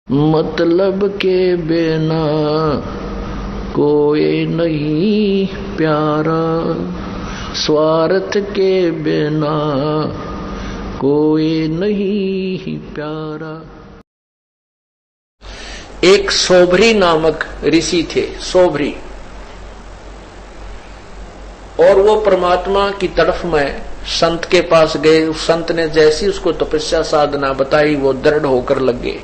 मतलब के बिना कोई नहीं प्यारा, स्वार्थ के बिना कोई नहीं प्यारा। एक सोभरी नामक ऋषि थे, सोभरी, और वो परमात्मा की तरफ में संत के पास गए। उस संत ने जैसी उसको तपस्या साधना बताई वो दृढ़ होकर लग गए।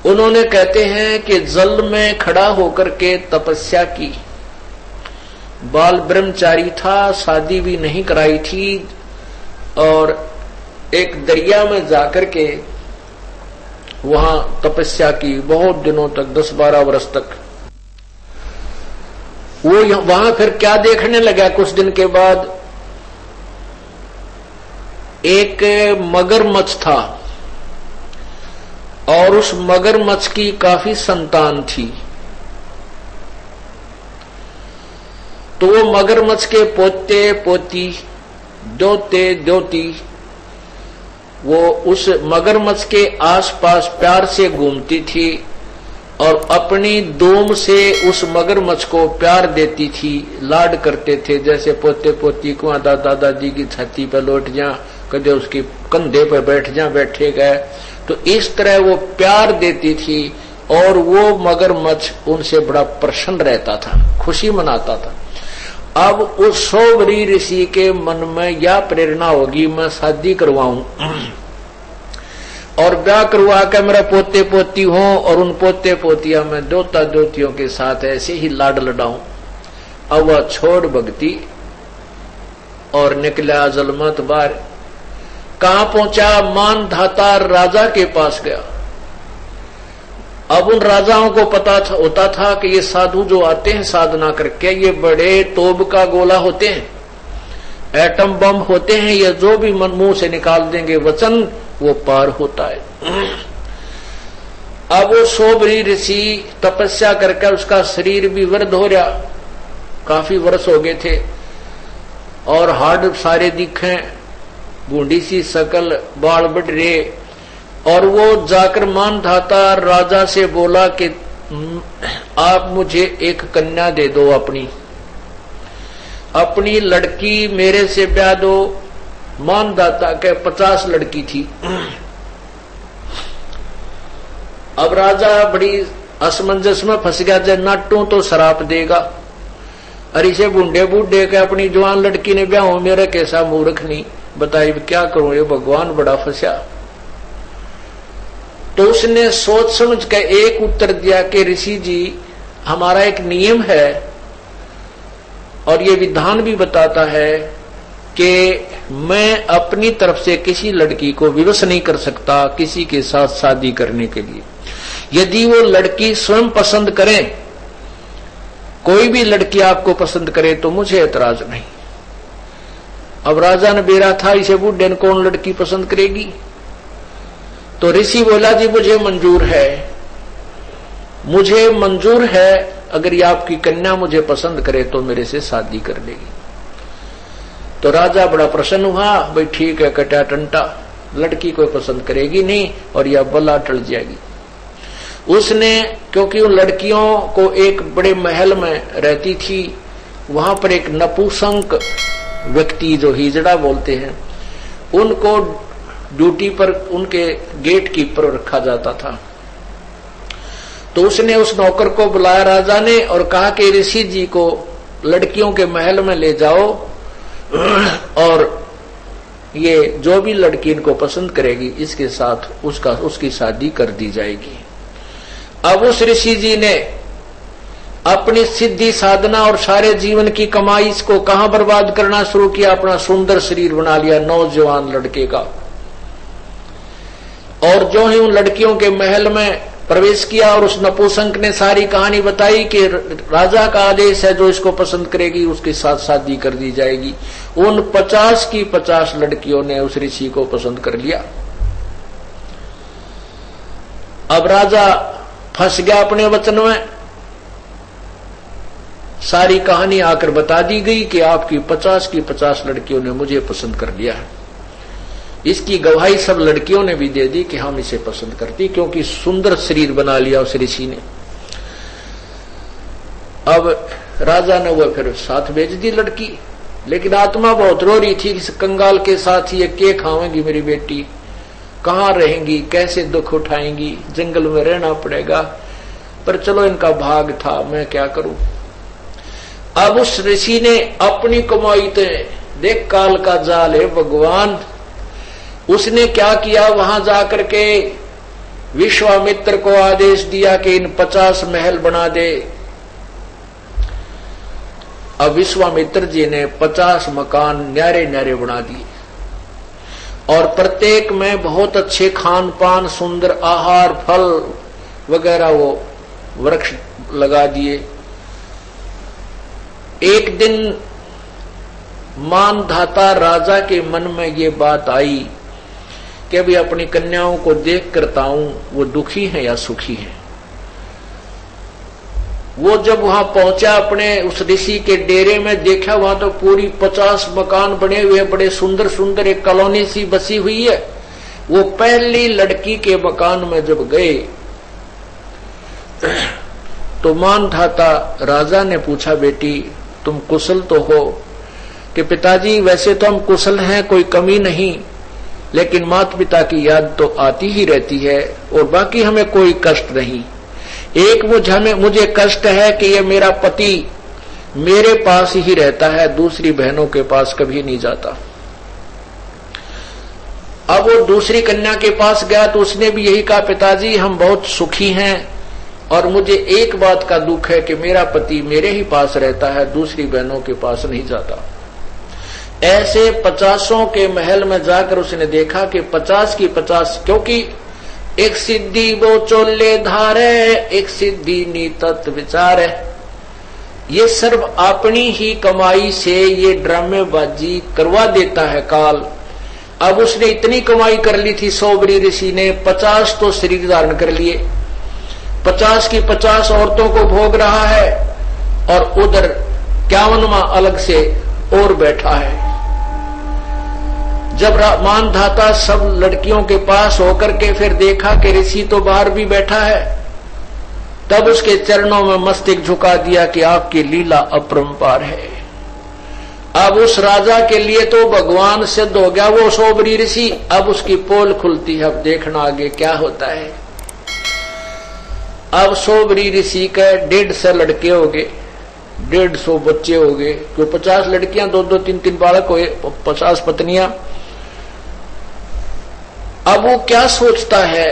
उन्होंने कहते हैं कि जल में खड़ा होकर के तपस्या की। बाल ब्रह्मचारी था, शादी भी नहीं कराई थी, और एक दरिया में जाकर के वहां तपस्या की बहुत दिनों तक, 10-12 वर्ष तक। वो वहां फिर क्या देखने लगा, कुछ दिन के बाद एक मगरमच्छ था और उस मगरमच्छ की काफी संतान थी। तो वो मगरमच्छ के पोते पोती, दोते दोती, वो उस मगरमच्छ के आसपास प्यार से घूमती थी और अपनी दूम से उस मगरमच्छ को प्यार देती थी, लाड करते थे। जैसे पोते पोती को दादा दादी की छाती पर लौट जा, कदे उसकी कंधे पर बैठ जा, बैठे गए, तो इस तरह वो प्यार देती थी और वो मगरमच्छ उनसे बड़ा प्रसन्न रहता था, खुशी मनाता था। अब उस सोभरी ऋषि के मन में यह प्रेरणा होगी, मैं शादी करवाऊं और ब्याह करवा कर मेरा पोते पोती हो और उन पोते पोतिया में दोता दोतियों के साथ ऐसे ही लाड लडाऊं। अब वह छोड़ भक्ति और निकला जलमत बार। कहां पहुंचा? मानधाता राजा के पास गया। अब उन राजाओं को पता होता था कि ये साधु जो आते हैं साधना करके, ये बड़े तोब का गोला होते हैं, एटम बम होते हैं, ये जो भी मन मुंह से निकाल देंगे वचन वो पार होता है। अब वो सोभरी ऋषि तपस्या करके उसका शरीर भी वृद्ध हो रहा, काफी वर्ष हो गए थे, और हाड़ सारे दिखे, बूढ़ी सी शकल, बाल बढ़ रहे। और वो जाकर मानधाता राजा से बोला कि आप मुझे एक कन्या दे दो, अपनी लड़की मेरे से ब्याह दो। मानधाता के 50 लड़की थी। अब राजा बड़ी असमंजस में फंस गया, जब नाटू तो शराप देगा, अरे से बूढ़े बूढ़े के अपनी जवान लड़की ने ब्याह हो, मेरा कैसा मूर्ख नहीं, बताइए क्या करूं, ये भगवान बड़ा फंसा। तो उसने सोच समझ के एक उत्तर दिया कि ऋषि जी, हमारा एक नियम है और ये विधान भी बताता है कि मैं अपनी तरफ से किसी लड़की को विवश नहीं कर सकता किसी के साथ शादी करने के लिए। यदि वो लड़की स्वयं पसंद करे, कोई भी लड़की आपको पसंद करे तो मुझे एतराज नहीं। अब राजा ने बेरा था, इसे बूढ़े ने कौन लड़की पसंद करेगी? तो ऋषि बोला, जी मुझे मंजूर है, अगर ये आपकी कन्या मुझे पसंद करे तो मेरे से शादी कर लेगी। तो राजा बड़ा प्रसन्न हुआ, भाई ठीक है, कटा टंटा, लड़की कोई पसंद करेगी नहीं और यह बला टल जाएगी। उसने, क्योंकि उन लड़कियों को एक बड़े महल में रहती थी, वहां पर एक नपुंसक व्यक्ति जो हिजड़ा बोलते हैं, उनको ड्यूटी पर उनके गेट कीपर रखा जाता था। तो उसने उस नौकर को बुलाया राजा ने और कहा कि ऋषि जी को लड़कियों के महल में ले जाओ और ये जो भी लड़की इनको पसंद करेगी इसके साथ उसकी शादी कर दी जाएगी। अब उस ऋषि जी ने अपनी सिद्धि साधना और सारे जीवन की कमाई को कहां बर्बाद करना शुरू किया, अपना सुंदर शरीर बना लिया नौजवान लड़के का। और जो ही उन लड़कियों के महल में प्रवेश किया और उस नपुंसक ने सारी कहानी बताई कि राजा का आदेश है, जो इसको पसंद करेगी उसके साथ शादी कर दी जाएगी। उन 50 की 50 लड़कियों ने उस ऋषि को पसंद कर लिया। अब राजा फंस गया अपने वचन में, सारी कहानी आकर बता दी गई कि आपकी 50 की 50 लड़कियों ने मुझे पसंद कर लिया है। इसकी गवाही सब लड़कियों ने भी दे दी कि हम इसे पसंद करती, क्योंकि सुंदर शरीर बना लिया उस ऋषि ने। अब राजा ने वो फिर साथ भेज दी लड़की, लेकिन आत्मा बहुत रो रही थी, इस कंगाल के साथ ये के खावेंगी मेरी बेटी, कहाँ रहेंगी, कैसे दुख उठाएंगी, जंगल में रहना पड़ेगा। पर चलो इनका भाग था, मैं क्या करूं। अब उस ऋषि ने अपनी कमाई तो देख, काल का जाल है भगवान, उसने क्या किया, वहां जाकर के विश्वामित्र को आदेश दिया कि इन 50 महल बना दे। अब विश्वामित्र जी ने 50 मकान न्यारे न्यारे बना दिए और प्रत्येक में बहुत अच्छे खान पान, सुंदर आहार, फल वगैरह वो वृक्ष लगा दिए। एक दिन मानधाता राजा के मन में ये बात आई कि अभी अपनी कन्याओं को देख करता हूं वो दुखी है या सुखी है। वो जब वहां पहुंचा अपने उस ऋषि के डेरे में, देखा वहां तो पूरी 50 मकान बने हुए, बड़े सुंदर सुंदर, एक कॉलोनी सी बसी हुई है। वो पहली लड़की के मकान में जब गए तो मानधाता राजा ने पूछा, बेटी तुम कुशल तो हो? कि पिताजी वैसे तो हम कुशल हैं, कोई कमी नहीं, लेकिन माता पिता की याद तो आती ही रहती है और बाकी हमें कोई कष्ट नहीं। एक मुझे कष्ट है कि ये मेरा पति मेरे पास ही रहता है, दूसरी बहनों के पास कभी नहीं जाता। अब वो दूसरी कन्या के पास गया तो उसने भी यही कहा, पिताजी हम बहुत सुखी हैं और मुझे एक बात का दुख है कि मेरा पति मेरे ही पास रहता है, दूसरी बहनों के पास नहीं जाता। ऐसे 50 के महल में जाकर उसने देखा कि 50 की 50, क्योंकि एक सिद्धि वो चोले धारे, एक सिद्धि नीतत विचार है, ये सर्व अपनी ही कमाई से ये ड्रामेबाजी करवा देता है काल। अब उसने इतनी कमाई कर ली थी सोबरी ऋषि ने, 50 तो शरीर धारण कर लिए, 50 की 50 औरतों को भोग रहा है और उधर 51वां अलग से और बैठा है। जब मानधाता सब लड़कियों के पास होकर के फिर देखा कि ऋषि तो बाहर भी बैठा है, तब उसके चरणों में मस्तक झुका दिया कि आपकी लीला अपरंपार है। अब उस राजा के लिए तो भगवान सिद्ध हो गया वो सोबरी ऋषि। अब उसकी पोल खुलती है, अब देखना आगे क्या होता है। अब सोबरी ऋषि के 150 लड़के हो गए, 150 बच्चे हो गए, कोई 50 लड़कियां, 2-2, 3-3 बालक हुए, 50 पत्नियां। अब वो क्या सोचता है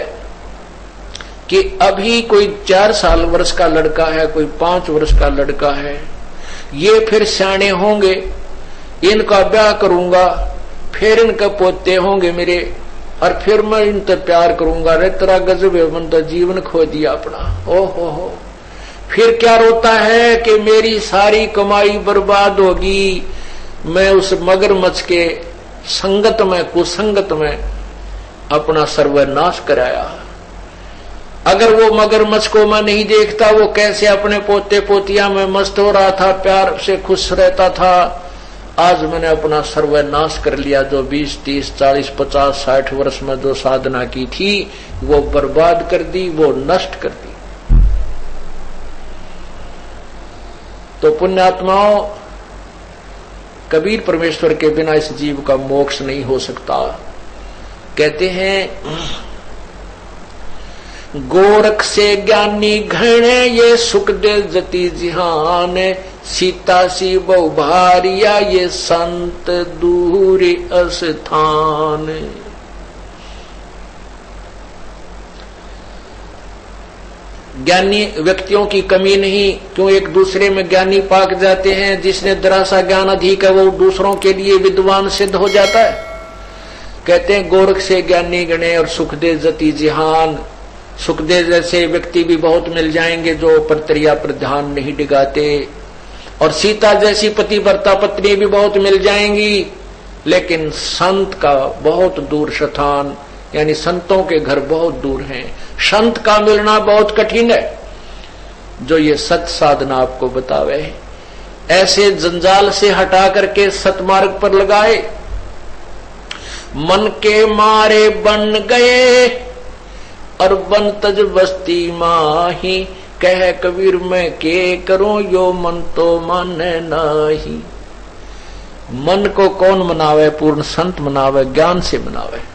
कि अभी कोई 4 साल वर्ष का लड़का है, कोई 5 वर्ष का लड़का है, ये फिर सियाने होंगे, इनका ब्याह करूंगा, फिर इनके पोते होंगे मेरे, और फिर मैं इनसे प्यार करूंगा। रे तेरा गजब है, मन तो जीवन खो दिया अपना। ओहो, फिर क्या रोता है कि मेरी सारी कमाई बर्बाद होगी, मैं उस मगरमच्छ के संगत में, कुसंगत में अपना सर्वनाश कराया। अगर वो मगरमच्छ को मैं नहीं देखता, वो कैसे अपने पोते पोतिया में मस्त हो रहा था, प्यार से खुश रहता था, आज मैंने अपना सर्वनाश कर लिया। जो 20, 30, 40, 50, 60 वर्ष में जो साधना की थी वो बर्बाद कर दी, वो नष्ट कर दी। तो पुण्यात्माओं, कबीर परमेश्वर के बिना इस जीव का मोक्ष नहीं हो सकता। कहते हैं, गोरख से ज्ञानी घणे ये सुख दे जति जिहान, सीता सी बहु भारिया ये संत दूरी अस्थान। ज्ञानी व्यक्तियों की कमी नहीं, क्यों एक दूसरे में ज्ञानी पाक जाते हैं। जिसने जरा सा ज्ञान अधिक है वो दूसरों के लिए विद्वान सिद्ध हो जाता है। कहते हैं गोरख से ज्ञानी गणे और सुखदेव जति जिहान। सुखदेव जैसे व्यक्ति भी बहुत मिल जाएंगे जो परतरिया पर ध्यान नहीं डिगाते, और सीता जैसी पतिव्रता पत्नी भी बहुत मिल जाएंगी, लेकिन संत का बहुत दूर स्थान, यानी संतों के घर बहुत दूर हैं। संत का मिलना बहुत कठिन है, जो ये सत साधना आपको बतावे, ऐसे जंजाल से हटा करके सतमार्ग पर लगाए। मन के मारे बन गए और बन तज बस्ती माही, कह कबीर मैं के करूं यो मन तो माने नाही। मन को कौन मनावे? पूर्ण संत मनावे, ज्ञान से मनावे।